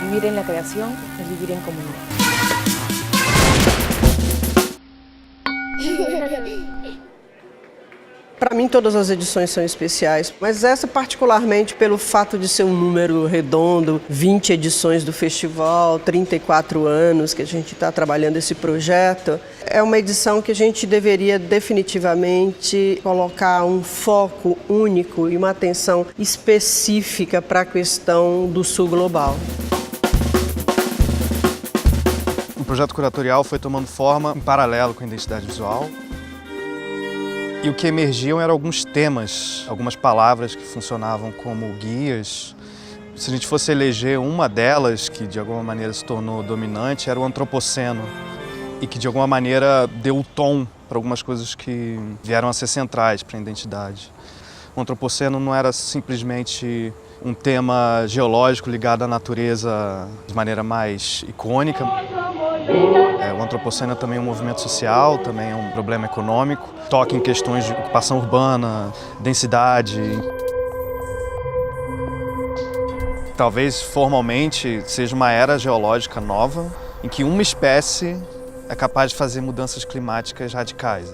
Vivir en la creación es vivir en comunidad. Para mim, todas as edições são especiais, mas essa particularmente pelo fato de ser um número redondo, 20 edições do festival, 34 anos que a gente está trabalhando esse projeto. É uma edição que a gente deveria definitivamente colocar um foco único e uma atenção específica para a questão do Sul global. O projeto curatorial foi tomando forma em paralelo com a identidade visual. E o que emergiam eram alguns temas, algumas palavras que funcionavam como guias. Se a gente fosse eleger uma delas, que de alguma maneira se tornou dominante, era o antropoceno. E que de alguma maneira deu o tom para algumas coisas que vieram a ser centrais para a identidade. O antropoceno não era simplesmente um tema geológico ligado à natureza de maneira mais icônica. O antropoceno é também um movimento social, também é um problema econômico, toca em questões de ocupação urbana, densidade. Talvez formalmente seja uma era geológica nova, em que uma espécie é capaz de fazer mudanças climáticas radicais.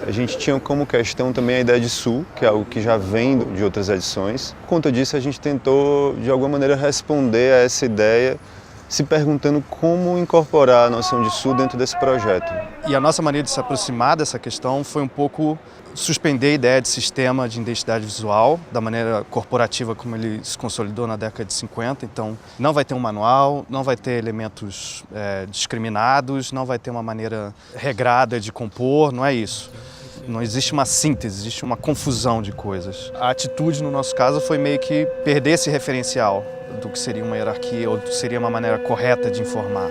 A gente tinha como questão também a ideia de Sul, que é algo que já vem de outras edições. Por conta disso, a gente tentou, de alguma maneira, responder a essa ideia, se perguntando como incorporar a noção de Sul dentro desse projeto. E a nossa maneira de se aproximar dessa questão foi um pouco suspender a ideia de sistema de identidade visual, da maneira corporativa como ele se consolidou na década de 50. Então, não vai ter um manual, não vai ter elementos discriminados, não vai ter uma maneira regrada de compor, não é isso. Não existe uma síntese, existe uma confusão de coisas. A atitude, no nosso caso, foi meio que perder esse referencial do que seria uma hierarquia ou do que seria uma maneira correta de informar.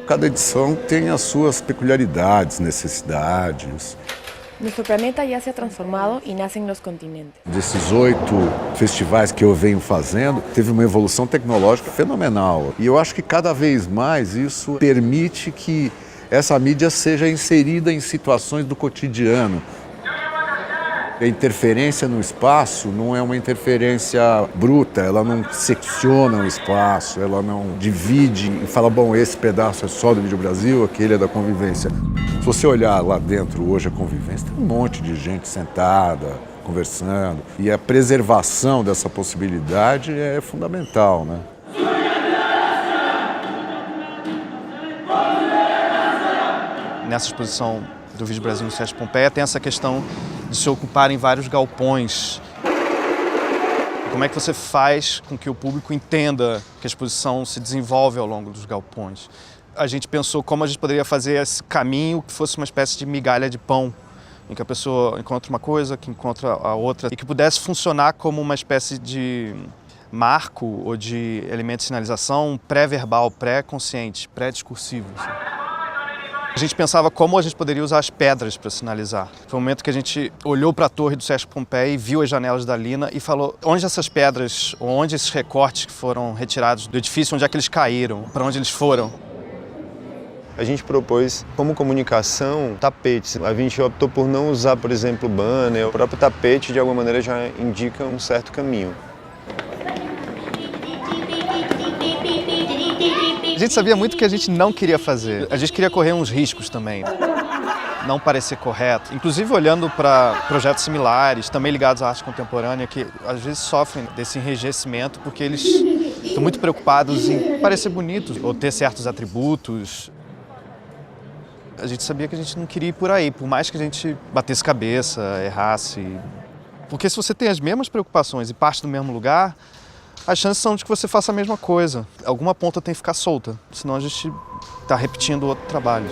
Cada edição tem as suas peculiaridades, necessidades. Nuestro planeta ya se ha transformado y nace en los continentes. Desses 8 festivais que eu venho fazendo, teve uma evolução tecnológica fenomenal. E eu acho que cada vez mais isso permite que essa mídia seja inserida em situações do cotidiano. A interferência no espaço não é uma interferência bruta, ela não secciona o espaço, ela não divide e fala, bom, esse pedaço é só do Vídeo Brasil, aquele é da convivência. Se você olhar lá dentro hoje a convivência, tem um monte de gente sentada, conversando, e a preservação dessa possibilidade é fundamental, né? Nessa exposição do Vídeo Brasil no Sesc Pompeia tem essa questão de se ocuparem vários galpões. Como é que você faz com que o público entenda que a exposição se desenvolve ao longo dos galpões? A gente pensou como a gente poderia fazer esse caminho que fosse uma espécie de migalha de pão, em que a pessoa encontra uma coisa, que encontra a outra, e que pudesse funcionar como uma espécie de marco ou de elemento de sinalização pré-verbal, pré-consciente, pré-discursivo. A gente pensava como a gente poderia usar as pedras para sinalizar. Foi um momento que a gente olhou para a torre do Sesc Pompeia e viu as janelas da Lina e falou onde essas pedras, ou onde esses recortes que foram retirados do edifício, onde é que eles caíram, para onde eles foram. A gente propôs, como comunicação, tapetes. A gente optou por não usar, por exemplo, banner. O próprio tapete, de alguma maneira, já indica um certo caminho. A gente sabia muito o que a gente não queria fazer. A gente queria correr uns riscos também. Não parecer correto. Inclusive olhando para projetos similares, também ligados à arte contemporânea, que às vezes sofrem desse enrijecimento porque eles estão muito preocupados em parecer bonitos ou ter certos atributos. A gente sabia que a gente não queria ir por aí, por mais que a gente batesse cabeça, errasse. Porque se você tem as mesmas preocupações e parte do mesmo lugar, as chances são de que você faça a mesma coisa. Alguma ponta tem que ficar solta, senão a gente está repetindo outro trabalho.